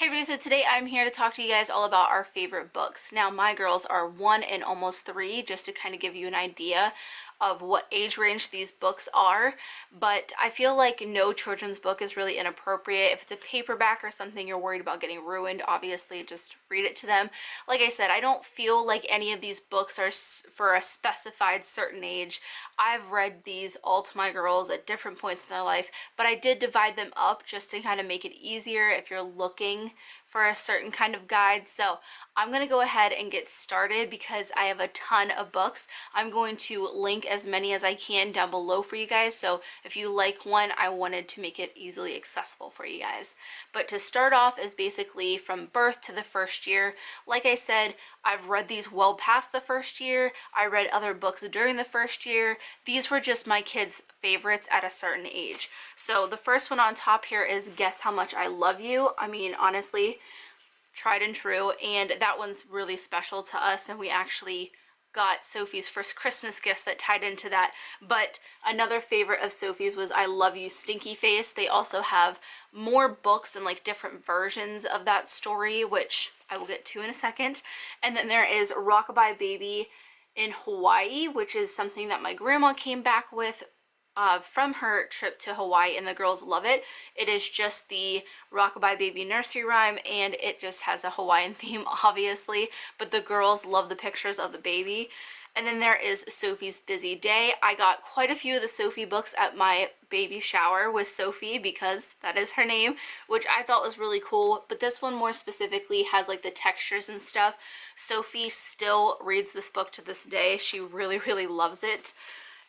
Hey everybody, so today I'm here to talk to you guys all about our favorite books. Now my girls are 1 and almost 3, just to kind of give you an idea of what age range these books are, but I feel like no children's book is really inappropriate. If it's a paperback or something you're worried about getting ruined, obviously just read it to them. Like I said, I don't feel like any of these books are for a specified certain age. I've read these all to my girls at different points in their life, but I did divide them up just to kind of make it easier if you're looking for a certain kind of guide. So I'm going to go ahead and get started because I have a ton of books. I'm going to link as many as I can down below for you guys. So if you like one, I wanted to make it easily accessible for you guys. But to start off is basically from birth to the first year. Like I said, I've read these well past the first year. I read other books during the first year. These were just my kids' favorites at a certain age. So the first one on top here is Guess How Much I Love You. I mean, honestly, tried and true, and that one's really special to us, and we actually got Sophie's first Christmas gifts that tied into that. But another favorite of Sophie's was I Love You, Stinky Face. They also have more books and like different versions of that story, which I will get to in a second. And then there is Rockabye Baby in Hawaii, which is something that my grandma came back with from her trip to Hawaii, and the girls love it. It is just the Rockabye Baby nursery rhyme, and it just has a Hawaiian theme, obviously, but the girls love the pictures of the baby. And then there is Sophie's Busy Day. I got quite a few of the Sophie books at my baby shower with Sophie because that is her name, which I thought was really cool. But this one more specifically has like the textures and stuff. Sophie still reads this book to this day. She really, really loves it.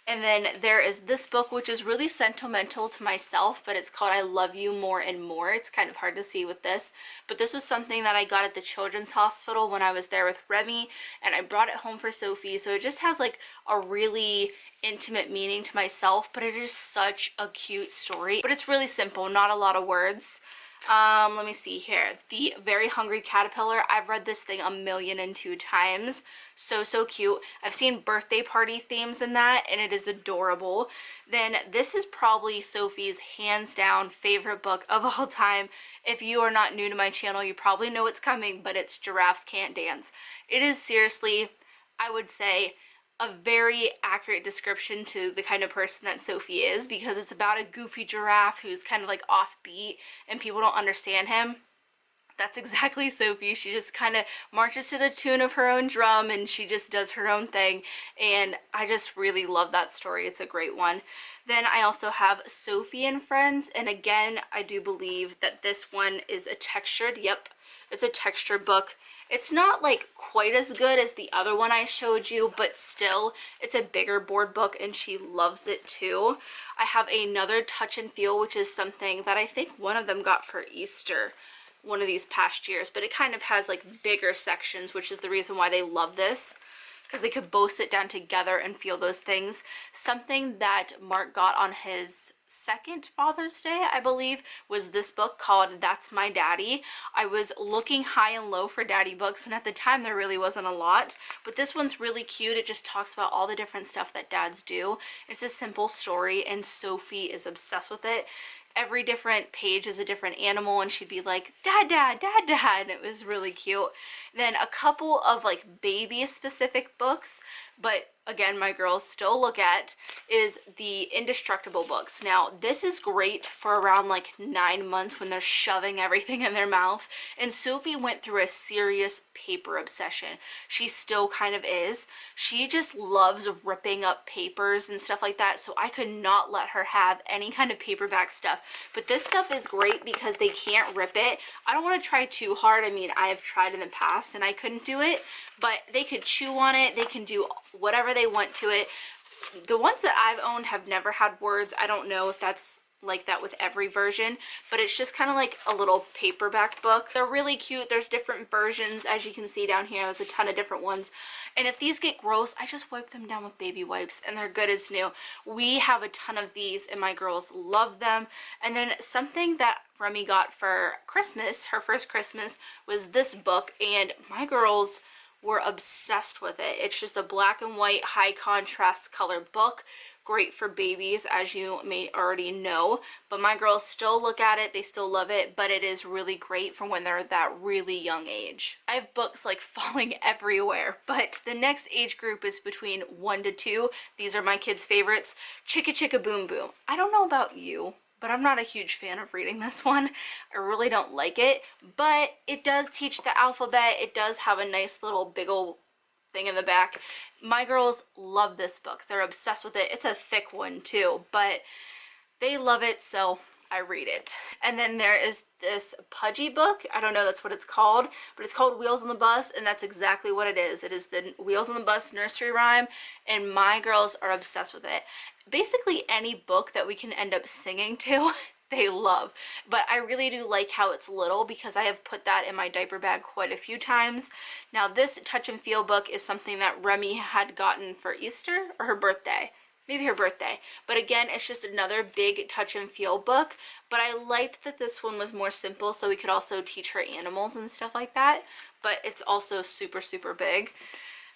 And then there is this book, which is really sentimental to myself, but it's called I Love You More and More. It's kind of hard to see with this, but this was something that I got at the children's hospital when I was there with Remy, and I brought it home for Sophie. So it just has like a really intimate meaning to myself, but it is such a cute story. But it's really simple, not a lot of words. Let me see here. The Very Hungry Caterpillar. I've read this thing 1,000,002 times. So cute. I've seen birthday party themes in that, and it is adorable. Then this is probably Sophie's hands down favorite book of all time. If you are not new to my channel, you probably know what's coming, but it's Giraffes Can't Dance. It is seriously, I would say, a very accurate description to the kind of person that Sophie is, because it's about a goofy giraffe who's kind of like offbeat and people don't understand him. That's exactly Sophie. She just kind of marches to the tune of her own drum, and she just does her own thing, and I just really love that story. It's a great one. Then I also have Sophie and Friends, and again, I do believe that this one is a textured, yep, it's a textured book. It's not like quite as good as the other one I showed you, but still, it's a bigger board book and she loves it too. I have another Touch and Feel, which is something that I think one of them got for Easter one of these past years, but it kind of has like bigger sections, which is the reason why they love this, because they could both sit down together and feel those things. Something that Mark got on his second Father's Day, I believe, was this book called That's My Daddy. I was looking high and low for daddy books, and at the time there really wasn't a lot, but this one's really cute. It just talks about all the different stuff that dads do. It's a simple story, and Sophie is obsessed with it. Every different page is a different animal, and she'd be like, Dad, Dad, Dad, Dad, and it was really cute. Then a couple of like baby specific books, but again, my girls still look at, is the Indestructible Books. Now, this is great for around like 9 months when they're shoving everything in their mouth, and Sophie went through a serious paper obsession. She still kind of is. She just loves ripping up papers and stuff like that, so I could not let her have any kind of paperback stuff. But this stuff is great because they can't rip it. I don't want to try too hard. I mean, I have tried in the past and I couldn't do it, but they could chew on it. They can do whatever they want to it. The ones that I've owned have never had words. I don't know if that's like that with every version, but it's just kind of like a little paperback book. They're really cute. There's different versions, as you can see down here. There's a ton of different ones, and if these get gross, I just wipe them down with baby wipes and they're good as new. We have a ton of these and my girls love them. And then something that Remy got for Christmas, her first Christmas, was this book, and my girls were obsessed with it. It's just a black and white high contrast color book. great for babies, as you may already know, but my girls still look at it, they still love it, but it is really great for when they're that really young age. I have books like falling everywhere, but the next age group is between 1 to 2. These are my kids' favorites. Chicka Chicka Boom Boom. I don't know about you, but I'm not a huge fan of reading this one. I really don't like it, but it does teach the alphabet. It does have a nice little big old thing in the back. My girls love this book. They're obsessed with it. It's a thick one too, but they love it, so I read it. And then there is this Pudgy book. I don't know that's what it's called, but it's called Wheels on the Bus, and that's exactly what it is. It is the Wheels on the Bus nursery rhyme, and my girls are obsessed with it. Basically any book that we can end up singing to, they love. But I really do like how it's little, because I have put that in my diaper bag quite a few times. Now this touch and feel book is something that Remy had gotten for Easter or her birthday. Maybe her birthday. But again, it's just another big touch and feel book. But I liked that this one was more simple, so we could also teach her animals and stuff like that. But it's also super, super big.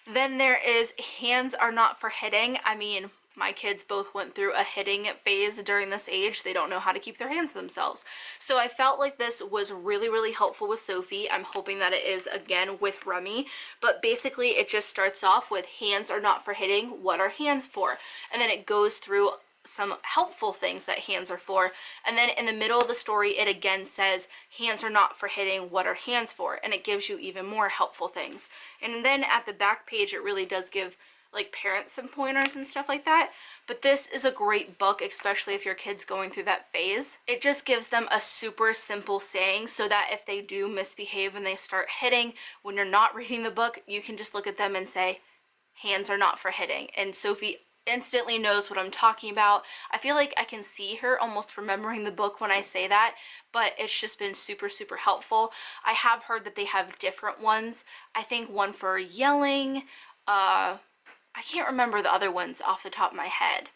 Then there is Hands Are Not for Hitting. I mean, my kids both went through a hitting phase during this age. They don't know how to keep their hands to themselves. So I felt like this was really, really helpful with Sophie. I'm hoping that it is again with Remy. But basically it just starts off with hands are not for hitting. What are hands for? And then it goes through some helpful things that hands are for. And then in the middle of the story, it again says hands are not for hitting. What are hands for? And it gives you even more helpful things. And then at the back page, it really does give like parents some pointers and stuff like that. But this is a great book, especially if your kid's going through that phase. It just gives them a super simple saying, so that if they do misbehave and they start hitting when you're not reading the book, you can just look at them and say, hands are not for hitting. And Sophie instantly knows what I'm talking about. I feel like I can see her almost remembering the book when I say that, but it's just been super, super helpful. I have heard that they have different ones. I think one for yelling, I can't remember the other ones off the top of my head,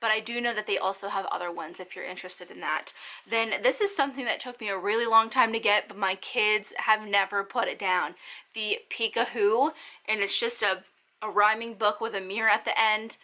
but I do know that they also have other ones if you're interested in that. Then this is something that took me a really long time to get, but my kids have never put it down. The Peek-a-Who, and it's just a rhyming book with a mirror at the end.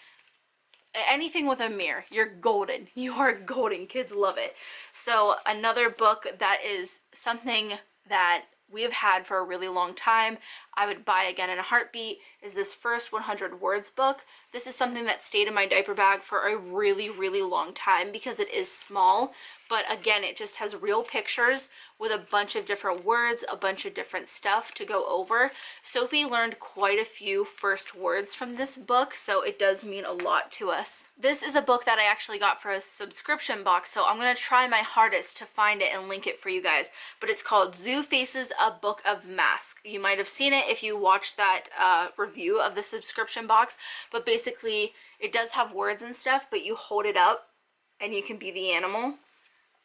Anything with a mirror, you're golden. You are golden. Kids love it. So another book that is something that we have had for a really long time, I would buy again in a heartbeat, is this First 100 Words book. This is something that stayed in my diaper bag for a really, really long time because it is small, but again, it just has real pictures with a bunch of different words, a bunch of different stuff to go over. Sophie learned quite a few first words from this book, so it does mean a lot to us. This is a book that I actually got for a subscription box, so I'm going to try my hardest to find it and link it for you guys, but it's called Zoo Faces, A Book of Masks. You might have seen it if you watched that review of the subscription box, but basically it does have words and stuff, but you hold it up and you can be the animal.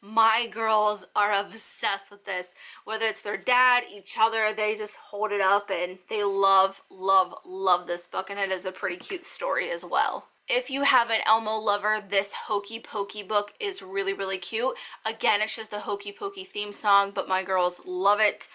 My girls are obsessed with this. Whether it's their dad, each other, they just hold it up and they love, love, love this book, and it is a pretty cute story as well. If you have an Elmo lover, this Hokey Pokey book is really, really cute. Again, it's just the Hokey Pokey theme song, but my girls love it.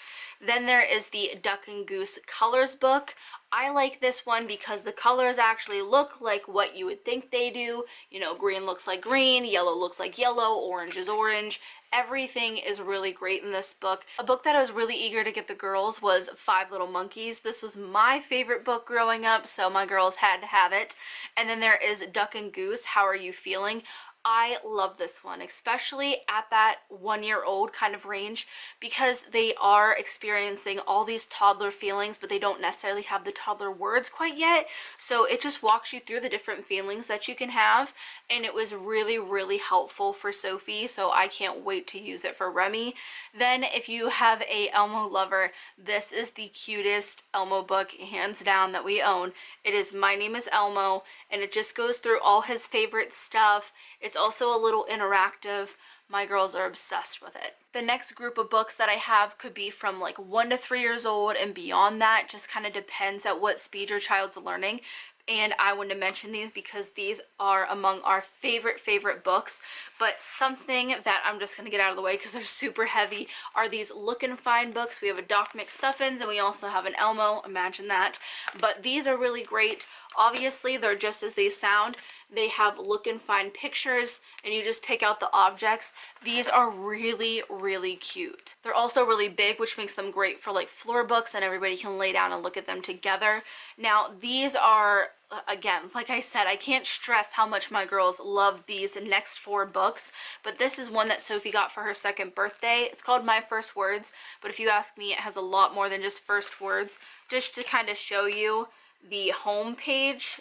Then there is the Duck and Goose Colors book. I like this one because the colors actually look like what you would think they do. You know, green looks like green, yellow looks like yellow, orange is orange. Everything is really great in this book. A book that I was really eager to get the girls was Five Little Monkeys. This was my favorite book growing up, so my girls had to have it. And then there is Duck and Goose, How Are You Feeling? I love this one, especially at that 1-year-old kind of range, because they are experiencing all these toddler feelings, but they don't necessarily have the toddler words quite yet. So it just walks you through the different feelings that you can have, and it was really, really helpful for Sophie, so I can't wait to use it for Remy. Then if you have a Elmo lover, this is the cutest Elmo book, hands down, that we own. It is My Name is Elmo, and it just goes through all his favorite stuff. It's also a little interactive. My girls are obsessed with it. The next group of books that I have could be from like 1 to 3 years old and beyond that. Just kind of depends at what speed your child's learning. And I wanted to mention these because these are among our favorite books. But something that I'm just going to get out of the way because they're super heavy are these Look and Find books. We have a Doc McStuffins and we also have an Elmo. Imagine that. But these are really great. Obviously, they're just as they sound. They have look and find pictures, and you just pick out the objects. These are really, really cute. They're also really big, which makes them great for like floor books, and everybody can lay down and look at them together. Now, these are, again, like I said, I can't stress how much my girls love these next 4 books, but this is one that Sophie got for her 2nd birthday. It's called My First Words, but if you ask me, it has a lot more than just first words. Just to kind of show you the home page,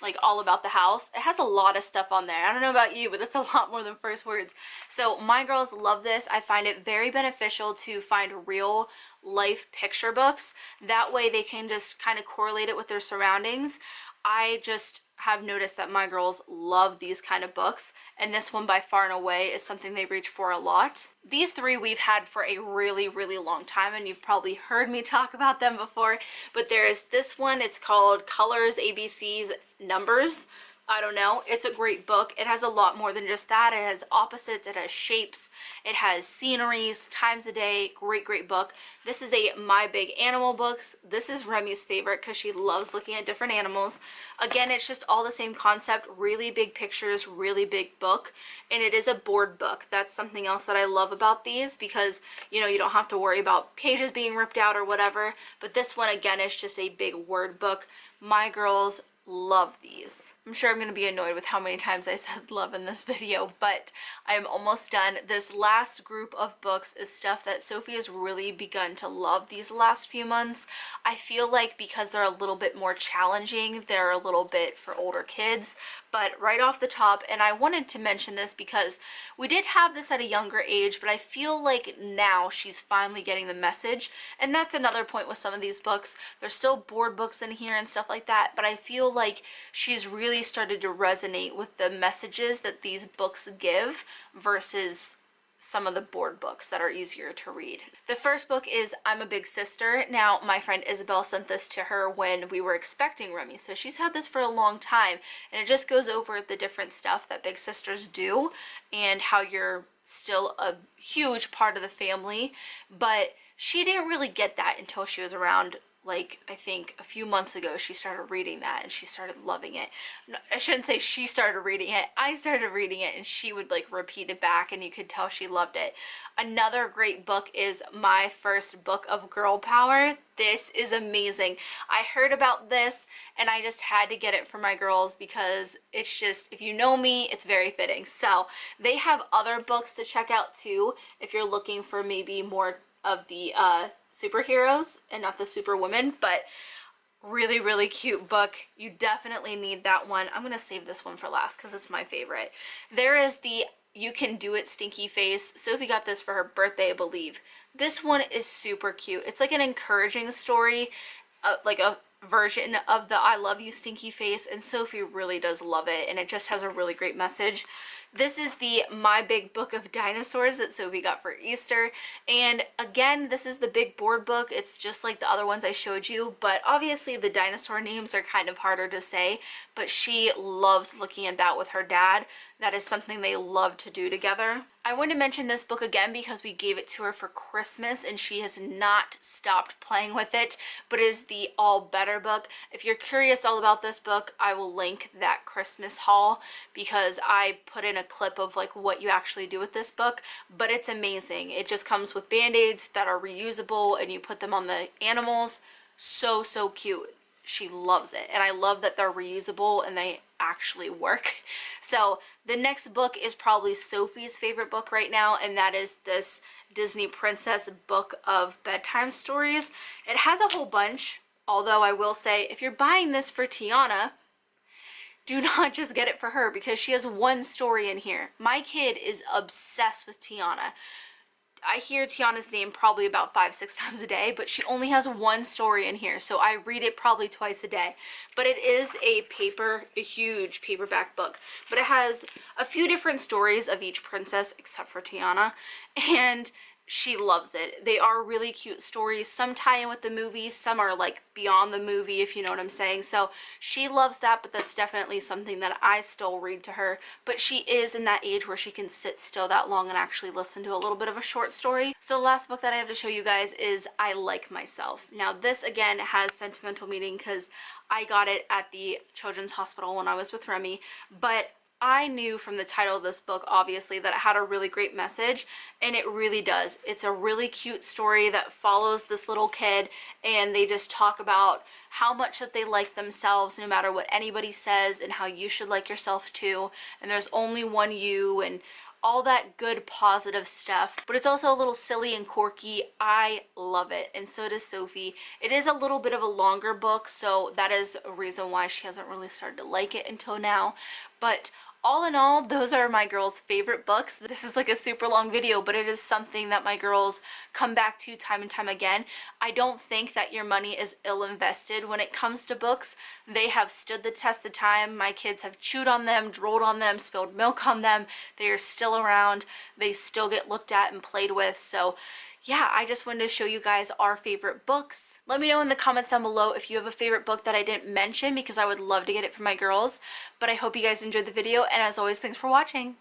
like all about the house, it has a lot of stuff on there. I don't know about you, but that's a lot more than first words. So my girls love this. I find it very beneficial to find real life picture books. That way they can just kind of correlate it with their surroundings. I just have noticed that my girls love these kind of books, and this one by far and away is something they reach for a lot. These 3 we've had for a really, really long time, and you've probably heard me talk about them before, but there is this one. It's called Colors, ABCs, Numbers. I don't know. It's a great book. It has a lot more than just that. It has opposites, it has shapes, it has sceneries, times a day. Great, great book. This is a My Big Animal Books. This is Remy's favorite because she loves looking at different animals. Again, it's just all the same concept, really big pictures, really big book, and it is a board book. That's something else that I love about these because, you know, you don't have to worry about pages being ripped out or whatever, but this one, again, is just a big word book. My girls love these. I'm sure I'm going to be annoyed with how many times I said love in this video, but I'm almost done. This last group of books is stuff that Sophie has really begun to love these last few months. I feel like because they're a little bit more challenging, they're a little bit for older kids, but right off the top, and I wanted to mention this because we did have this at a younger age, but I feel like now she's finally getting the message, and that's another point with some of these books. There's still board books in here and stuff like that, but I feel like she's really started to resonate with the messages that these books give versus some of the board books that are easier to read. The first book is I'm a Big Sister. Now, my friend Isabel sent this to her when we were expecting Remy, so she's had this for a long time, and it just goes over the different stuff that big sisters do and how you're still a huge part of the family, but she didn't really get that until she was around, like, I think a few months ago. She started reading that and she started loving it. No, I shouldn't say she started reading it. I started reading it and she would like repeat it back, and you could tell she loved it. Another great book is My First Book of Girl Power. This is amazing. I heard about this and I just had to get it for my girls because it's just, if you know me, it's very fitting. So they have other books to check out too if you're looking for maybe more of the superheroes and not the superwomen, but really, really cute book. You definitely need that one. I'm gonna save this one for last because it's my favorite. There is the You Can Do It Stinky Face. Sophie got this for her birthday, I believe. This one is super cute. It's like an encouraging story, like a version of the I Love You Stinky Face, and Sophie really does love it, and it just has a really great message. This is the My Big Book of Dinosaurs that Sophie got for Easter, and again, this is the big board book. It's just like the other ones I showed you, but obviously the dinosaur names are kind of harder to say, but she loves looking at that with her dad. That is something they love to do together. I want to mention this book again because we gave it to her for Christmas and she has not stopped playing with it, but it is the All Better book. If you're curious all about this book, I will link that Christmas haul because I put in a clip of like what you actually do with this book, but it's amazing. It just comes with band-aids that are reusable and you put them on the animals. So, so cute. She loves it, and I love that they're reusable and they actually work. So the next book is probably Sophie's favorite book right now, and that is this Disney Princess book of bedtime stories. It has a whole bunch, although I will say if you're buying this for Tiana, do not just get it for her because she has one story in here. My kid is obsessed with Tiana. I hear Tiana's name probably about 5-6 times a day, but she only has one story in here, so I read it probably twice a day. But it is a huge paperback book, but it has a few different stories of each princess except for Tiana, and she loves it. They are really cute stories. Some tie in with the movie, some are like beyond the movie, if you know what I'm saying. So she loves that, but that's definitely something that I still read to her. But she is in that age where she can sit still that long and actually listen to a little bit of a short story. So the last book that I have to show you guys is I Like Myself. Now this again has sentimental meaning because I got it at the children's hospital when I was with Remy, but I knew from the title of this book, obviously, that it had a really great message, and it really does. It's a really cute story that follows this little kid, and they just talk about how much that they like themselves no matter what anybody says, and how you should like yourself too, and there's only one you, and all that good positive stuff. But it's also a little silly and quirky. I love it, and so does Sophie. It is a little bit of a longer book, so that is a reason why she hasn't really started to like it until now. But all in all, those are my girls' favorite books. This is like a super long video, but it is something that my girls come back to time and time again. I don't think that your money is ill invested when it comes to books. They have stood the test of time. My kids have chewed on them, drooled on them, spilled milk on them. They are still around. They still get looked at and played with. So yeah, I just wanted to show you guys our favorite books. Let me know in the comments down below if you have a favorite book that I didn't mention, because I would love to get it for my girls. But I hope you guys enjoyed the video, and as always, thanks for watching.